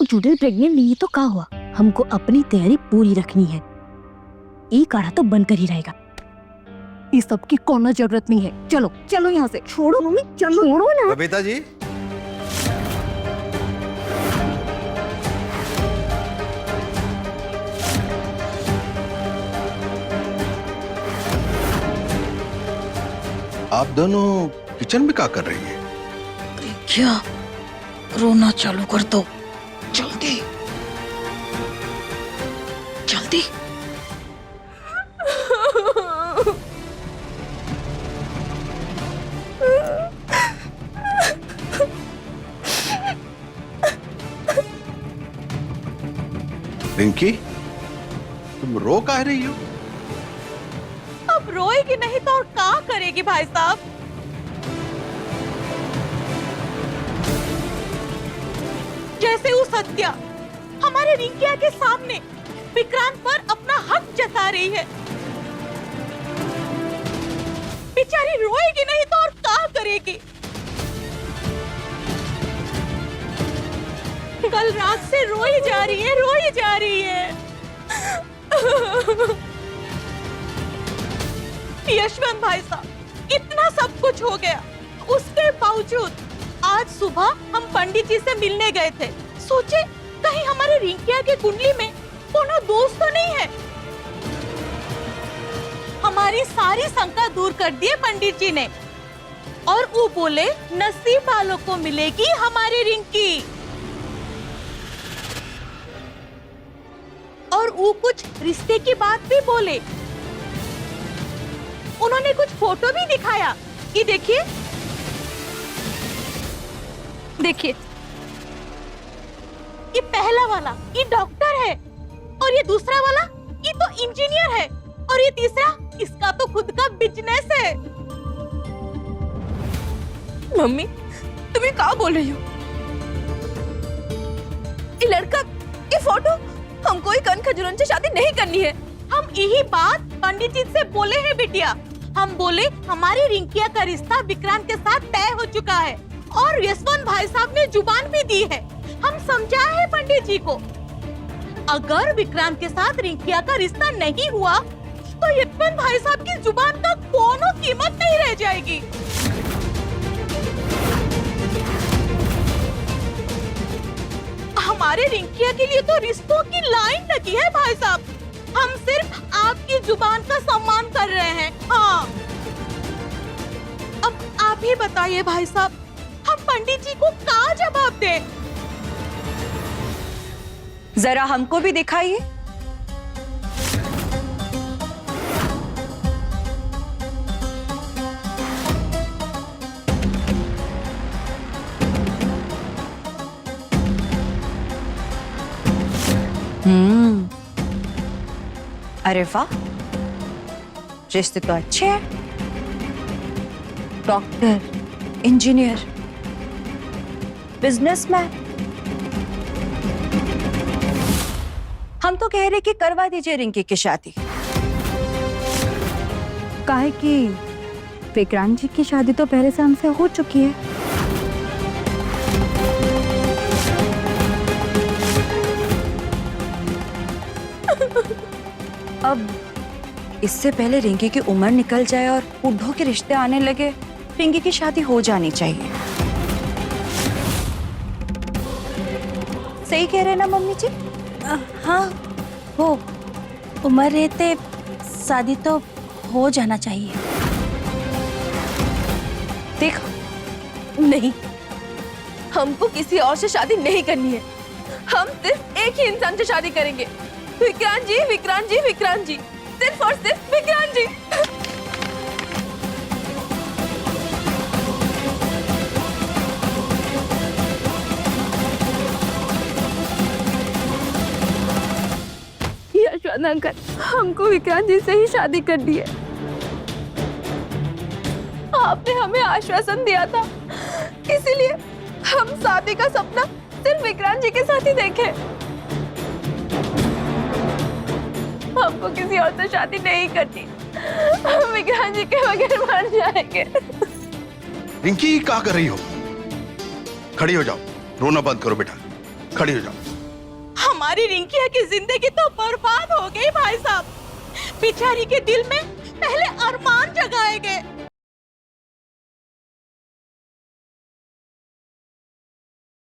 जूडल pregnant नहीं तो क्या हुआ, हमको अपनी तैयारी पूरी रखनी है। एक काढ़ा तो बनकर ही रहेगा। इस सब की कोई जरूरत नहीं है। चलो चलो यहाँ से। छोड़ो मम्मी, चलो। छोड़ो ना। बबीता जी, आप दोनों किचन में क्या कर रही है? क्या रोना चालू कर दो, जल्दी जल्दी। रिंकी, तुम रो कह रही हो? अब रोएगी नहीं तो और क्या करेगी भाई साहब? जैसे वो सत्या हमारे रिंकिया के सामने विक्रांत पर अपना हक जता रही है, बेचारी रोएगी नहीं तो और क्या करेगी? कल रात से रोई जा रही है, रोई जा रही है। यशवंत भाई साहब, इतना सब कुछ हो गया, उसके बावजूद आज सुबह हम पंडित जी से मिलने गए थे। सोचे कहीं हमारे रिंकिया की कुंडली में कोनो दोष तो नहीं है। हमारी सारी शंका दूर कर दिए पंडित जी ने, और वो बोले नसीब वालों को मिलेगी हमारी रिंकी। और वो कुछ रिश्ते की बात भी बोले। उन्होंने कुछ फोटो भी दिखाया कि देखिए देखिए, ये पहला वाला ये डॉक्टर है, और ये दूसरा वाला ये तो इंजीनियर है, और ये तीसरा इसका तो खुद का बिजनेस है। मम्मी, तुम क्या बोल रही हो? ये लड़का, ये फोटो, हमको ही कन खजुरन से शादी नहीं करनी है। हम यही बात पंडित जी से बोले हैं बिटिया। हम बोले हमारी रिंकिया का रिश्ता विक्रांत के साथ तय हो चुका है, और यशवंत भाई साहब ने जुबान भी दी है। हम समझाए हैं पंडित जी को, अगर विक्रांत के साथ रिंकिया का रिश्ता नहीं हुआ तो यशवंत भाई साहब की जुबान का कोनो कीमत नहीं रह जाएगी। हमारे रिंकिया के लिए तो रिश्तों की लाइन लगी है भाई साहब। हम सिर्फ आपकी जुबान का सम्मान कर रहे हैं। हाँ, अब आप ही बताइए भाई साहब, हम पंडित जी को क्या जवाब दें? जरा हमको भी दिखाइए। अरे वाह, रिश्ते तो अच्छे हैं। Doctor, engineer, businessman. हम तो कह रहे कि करवा दीजिए रिंकी की शादी। काहे कि विक्रांत जी की शादी तो पहले से हमसे हो चुकी है। अब इससे पहले रिंकी की उम्र निकल जाए और बुढ़ों के रिश्ते आने लगे, रिंकी की शादी हो जानी चाहिए। सही कह रहे ना मम्मी जी? हाँ, वो उम्र रहते शादी तो हो जाना चाहिए। देखो, नहीं, हमको किसी और से शादी नहीं करनी है। हम सिर्फ एक ही इंसान से शादी करेंगे। विक्रांत जी, विक्रांत जी, विक्रांत जी, सिर्फ और सिर्फ विक्रांत जी। यशवंत अंकल, हमको विक्रांत जी से ही शादी करनी है। आपने हमें आश्वासन दिया था, इसीलिए हम शादी का सपना सिर्फ विक्रांत जी के साथ ही देखे। हमको किसी और से शादी नहीं करनी। हम विक्रांत जी के बगैर मर जाएंगे। रिंकी, क्या कर रही हो? खड़ी हो जाओ, रोना बंद करो बेटा। खड़ी हो जाओ। हमारी रिंकिया की जिंदगी तो बर्बाद हो गई भाई साहब। बेचारी के दिल में पहले अरमान जगाए गए,